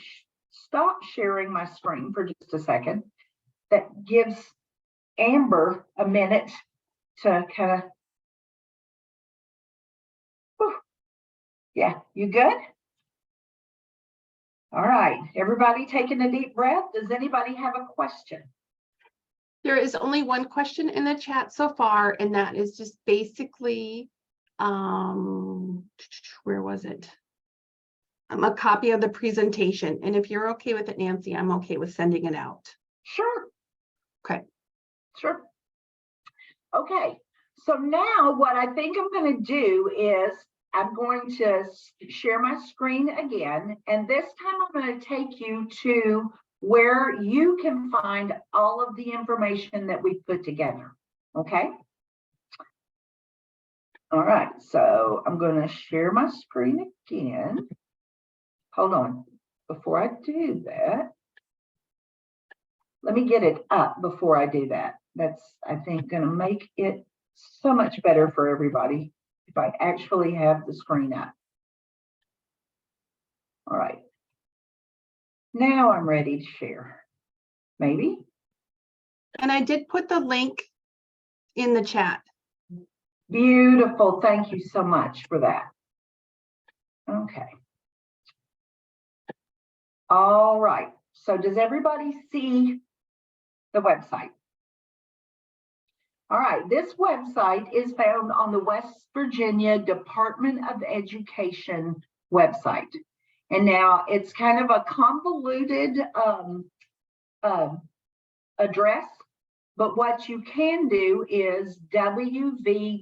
stop sharing my screen for just a second. That gives Amber a minute to kind of, yeah, you good? All right, everybody taking a deep breath. Does anybody have a question? There is only one question in the chat so far, and that is just basically, where was it? A copy of the presentation. And if you're okay with it, Nancy, I'm okay with sending it out. Sure. Okay. Sure. Okay, so now what I think I'm going to do is I'm going to share my screen again, and this time I'm going to take you to where you can find all of the information that we put together. Okay. All right, so I'm going to share my screen again. Hold on. Before I do that, let me get it up before I do that. That's, I think, going to make it so much better for everybody if I actually have the screen up. All right. Now I'm ready to share. Maybe. And I did put the link in the chat. Beautiful. Thank you so much for that. Okay. All right. So does everybody see the website? All right. This website is found on the West Virginia Department of Education website. And now it's kind of a convoluted address, but what you can do is wvde.us/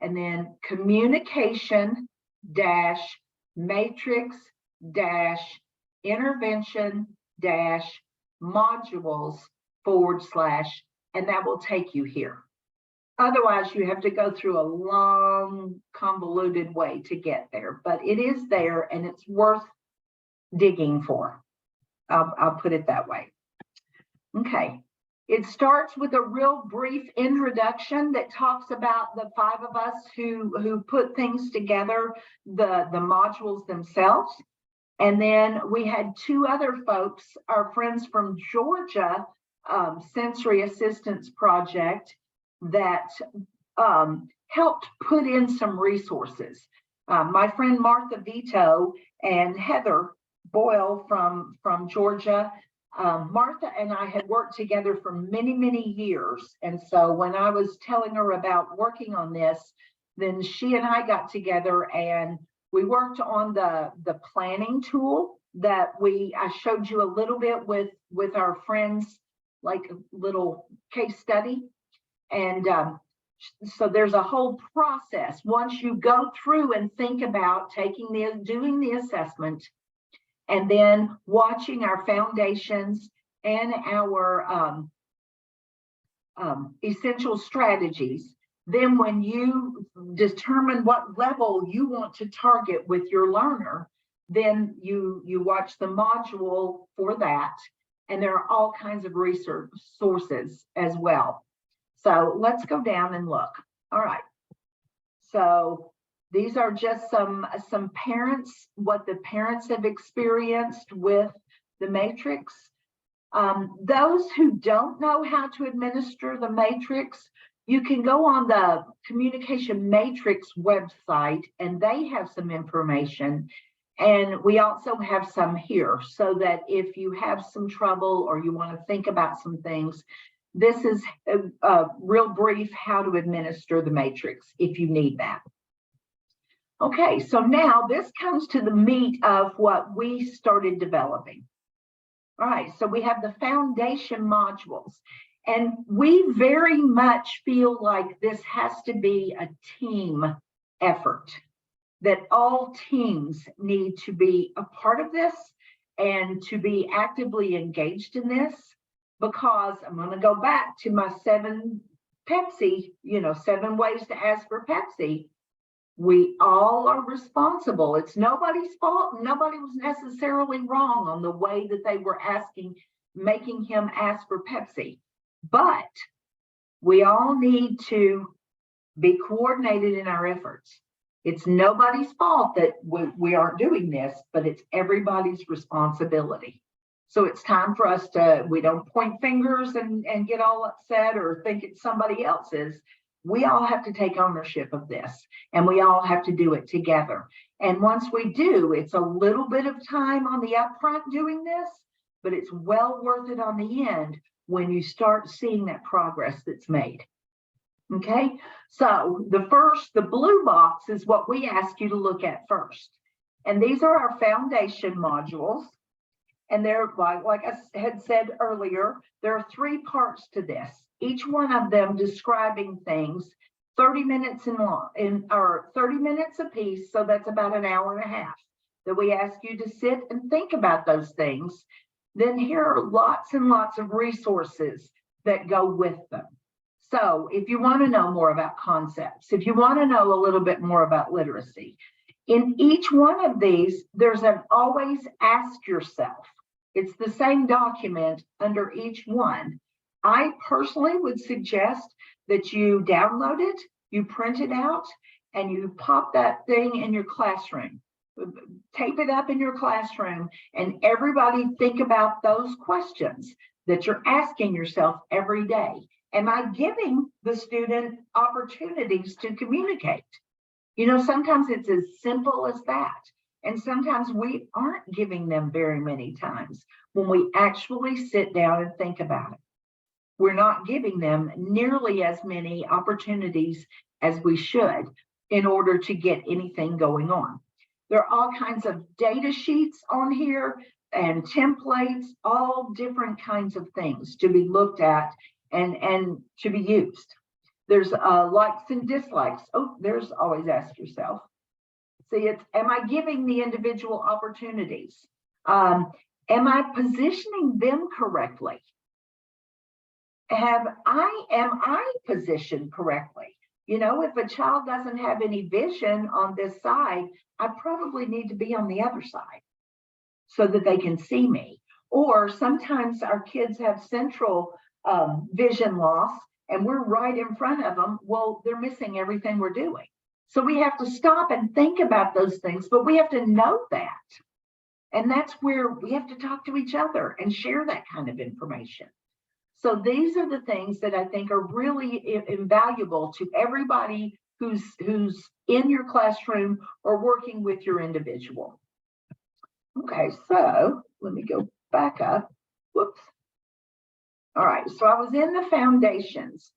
and then communication matrix intervention modules / and that will take you here. Otherwise, you have to go through a long, convoluted way to get there, but it is there and it's worth digging for. I'll put it that way. Okay. It starts with a real brief introduction that talks about the 5 of us who put things together, the modules themselves. And then we had 2 other folks, our friends from Georgia, Sensory Assistance Project, that helped put in some resources. My friend Martha Vito and Heather Boyle from Georgia. Martha and I had worked together for many, many years. And so when I was telling her about working on this, then she and I got together and we worked on the planning tool that I showed you a little bit with our friends, like a little case study. And so there's a whole process. Once you go through and think about doing the assessment, and then watching our foundations and our essential strategies, then when you determine what level you want to target with your learner, then you watch the module for that. And there are all kinds of research sources as well. So let's go down and look. All right. So these are just some parents, what the parents have experienced with the matrix. Those who don't know how to administer the matrix, you can go on the Communication Matrix website and they have some information. And we also have some here so that if you have some trouble or you want to think about some things, this is a real brief how to administer the matrix if you need that. Okay, so now this comes to the meat of what we started developing. All right, so we have the foundation modules, and we very much feel like this has to be a team effort, that all teams need to be a part of this and to be actively engaged in this, because I'm going to go back to my 7 Pepsi, 7 ways to ask for Pepsi. We all are responsible. It's nobody's fault. Nobody was necessarily wrong on the way that they were making him ask for Pepsi. But we all need to be coordinated in our efforts. It's nobody's fault that we aren't doing this, but it's everybody's responsibility. So it's time for us we don't point fingers and get all upset or think it's somebody else's. We all have to take ownership of this, and we all have to do it together. And once we do, it's a little bit of time on the upfront doing this, but it's well worth it on the end when you start seeing that progress that's made. Okay, so the blue box is what we ask you to look at first. And these are our foundation modules. And they're, like I had said earlier, there are 3 parts to this. Each one of them describing things 30 minutes or 30 minutes a piece. So that's about an hour and a half that we ask you to sit and think about those things. Then here are lots and lots of resources that go with them. So if you want to know more about concepts, if you want to know a little bit more about literacy, in each one of these, there's an always ask yourself. It's the same document under each one. I personally would suggest that you download it, you print it out, and you pop that thing in your classroom. Tape it up in your classroom, and everybody think about those questions that you're asking yourself every day. Am I giving the student opportunities to communicate? Sometimes it's as simple as that. And sometimes we aren't giving them very many times when we actually sit down and think about it. We're not giving them nearly as many opportunities as we should in order to get anything going on. There are all kinds of data sheets on here and templates, all different kinds of things to be looked at and to be used. There's likes and dislikes. Oh, there's always ask yourself. See, am I giving the individual opportunities? Am I positioning them correctly? Am I positioned correctly? If a child doesn't have any vision on this side, I probably need to be on the other side so that they can see me. Or sometimes our kids have central vision loss and we're right in front of them. Well, they're missing everything we're doing. So we have to stop and think about those things, but we have to know that. And that's where we have to talk to each other and share that kind of information. So these are the things that I think are really invaluable to everybody who's in your classroom or working with your individual. Okay, so let me go back up. Whoops. All right, so I was in the foundations.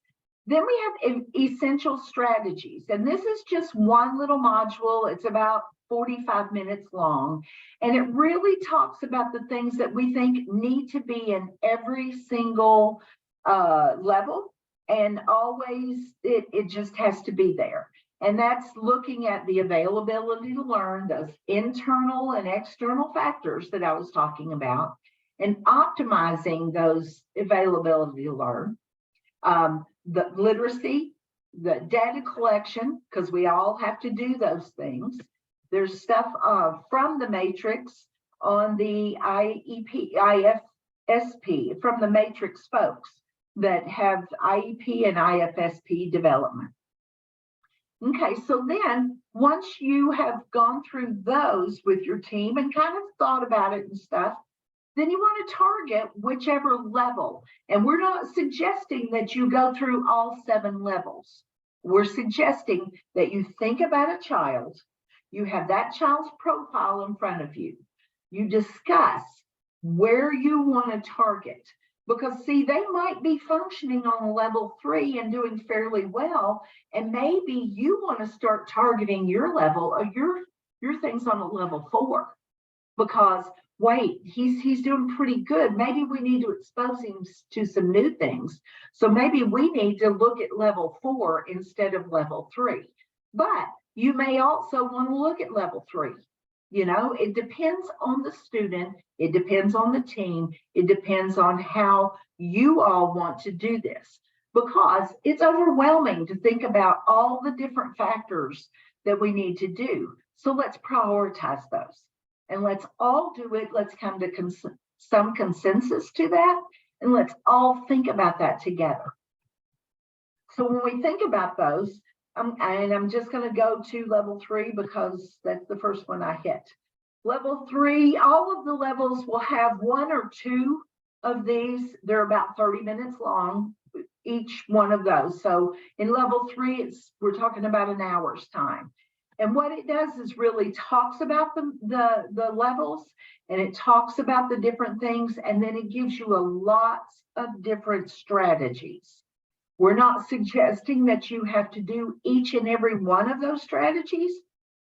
Then we have essential strategies, and this is just one little module. It's about 45 minutes long, and it really talks about the things that we think need to be in every single level, and always it just has to be there. And that's looking at the availability to learn, those internal and external factors that I was talking about, and optimizing those availability to learn. The literacy, the data collection, because we all have to do those things. There's stuff from the matrix on the IEP, IFSP, from the matrix folks that have IEP and IFSP development. Okay, so then once you have gone through those with your team and kind of thought about it and stuff, then you want to target whichever level. And we're not suggesting that you go through all 7 levels. We're suggesting that you think about a child, you have that child's profile in front of you, you discuss where you want to target. Because see, they might be functioning on a level 3 and doing fairly well, and maybe you want to start targeting your level or your things on a level 4, because wait, he's doing pretty good. Maybe we need to expose him to some new things. So maybe we need to look at level 4 instead of level 3. But you may also want to look at level 3. You know, it depends on the student, it depends on the team, it depends on how you all want to do this, because it's overwhelming to think about all the different factors that we need to do. So let's prioritize those and let's all do it. Let's come to some consensus to that, and let's all think about that together. So when we think about those, and I'm just going to go to level 3 because that's the first one I hit. Level 3, all of the levels will have 1 or 2 of these. They're about 30 minutes long, each one of those. So in level 3, we're talking about an hour's time. And what it does is really talks about the levels, and it talks about the different things, and then it gives you a lot of different strategies. We're not suggesting that you have to do each and every one of those strategies.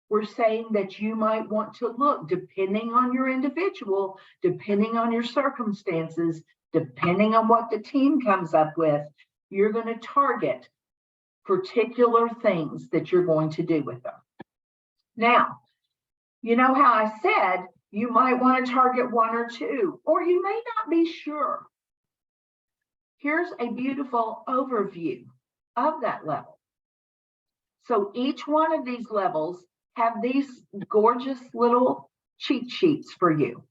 We're saying that you might want to look, depending on your individual, depending on your circumstances, depending on what the team comes up with, you're going to target particular things that you're going to do with them. Now, you know how I said you might want to target 1 or 2, or you may not be sure. Here's a beautiful overview of that level. So each one of these levels have these gorgeous little cheat sheets for you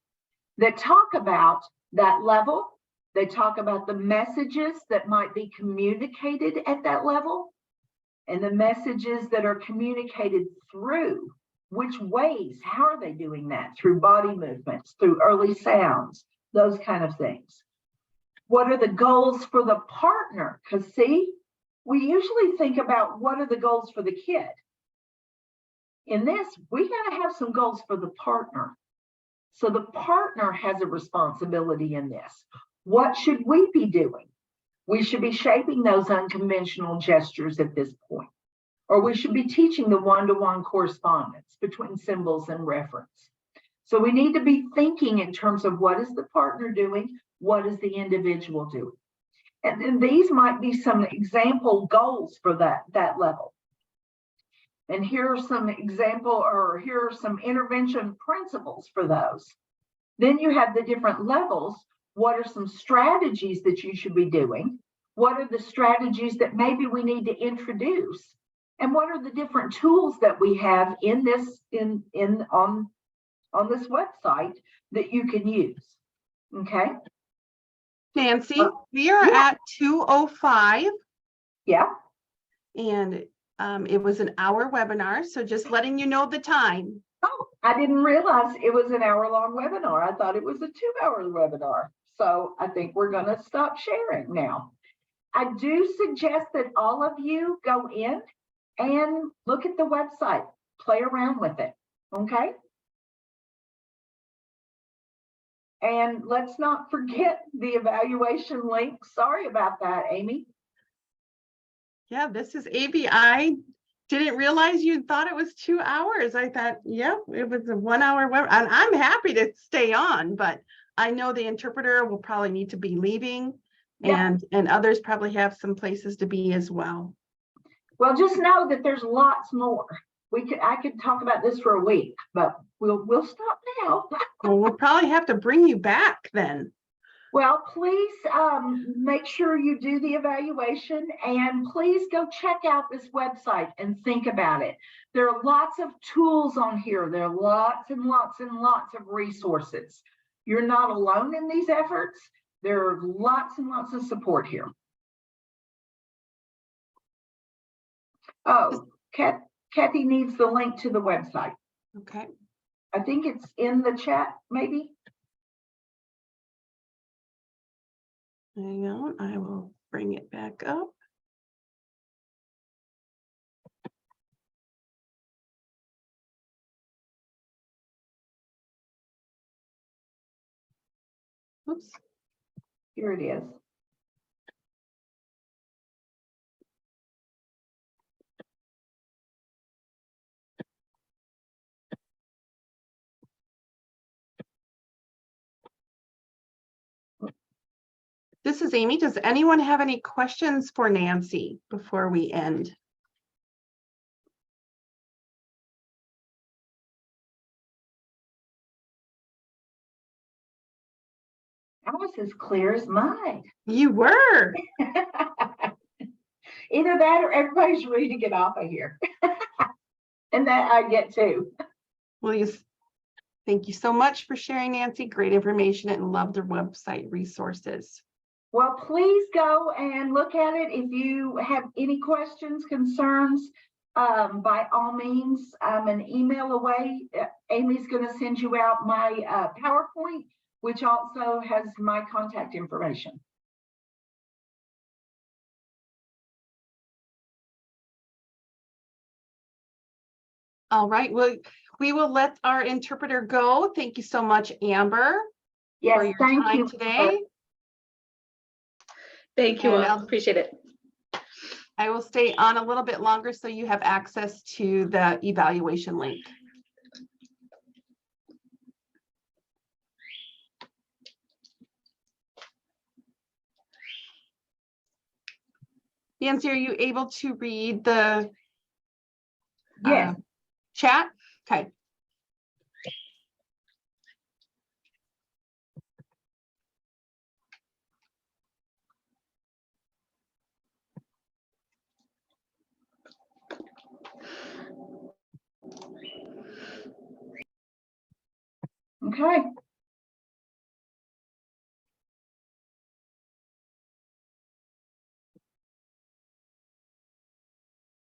that talk about that level. They talk about the messages that might be communicated at that level and the messages that are communicated through. Which ways, how are they doing that? Through body movements, through early sounds, those kind of things. What are the goals for the partner? Because see, we usually think about what are the goals for the kid. In this, we got to have some goals for the partner. So the partner has a responsibility in this. What should we be doing? We should be shaping those unconventional gestures at this point. Or we should be teaching the one-to-one correspondence between symbols and reference. So we need to be thinking in terms of what is the partner doing? What is the individual doing? And then these might be some example goals for that level. And here are some here are some intervention principles for those. Then you have the different levels. What are some strategies that you should be doing? What are the strategies that maybe we need to introduce? And what are the different tools that we have in this on this website that you can use? Okay. Nancy, we are at 2:05. Yeah. And it was an hour webinar, so just letting you know the time. Oh, I didn't realize it was an hour-long webinar. I thought it was a 2-hour webinar. So I think we're going to stop sharing now. I do suggest that all of you go in and look at the website, play around with it, okay? And let's not forget the evaluation link. Sorry about that, Amy. Yeah, this is Amy. I didn't realize you thought it was 2 hours. I thought, yeah, it was a 1-hour webinar. And I'm happy to stay on, but I know the interpreter will probably need to be leaving, Yeah. and others probably have some places to be as well. Well, just know that there's lots more. I could talk about this for a week, but we'll stop now. Well, we'll probably have to bring you back then. Well, please make sure you do the evaluation, and please go check out this website and think about it. There are lots of tools on here. There are lots and lots and lots of resources. You're not alone in these efforts. There are lots and lots of support here. Oh, Kathy needs the link to the website. Okay. I think it's in the chat, maybe. Hang on, I will bring it back up. Oops. Here it is. This is Amy. Does anyone have any questions for Nancy before we end? I was as clear as mine. You were. Either that or everybody's ready to get off of here. And that I get too. Well, thank you so much for sharing, Nancy. Great information and love the website resources. Well, please go and look at it. If you have any questions, concerns, by all means, I'm an email away. Amy's going to send you out my PowerPoint, which also has my contact information. All right. Well, we will let our interpreter go. Thank you so much, Amber, Yes, for your thank time you today. Thank you And all. Appreciate it. I will stay on a little bit longer so you have access to the evaluation link. Nancy, are you able to read the Yes. chat? Okay. Okay.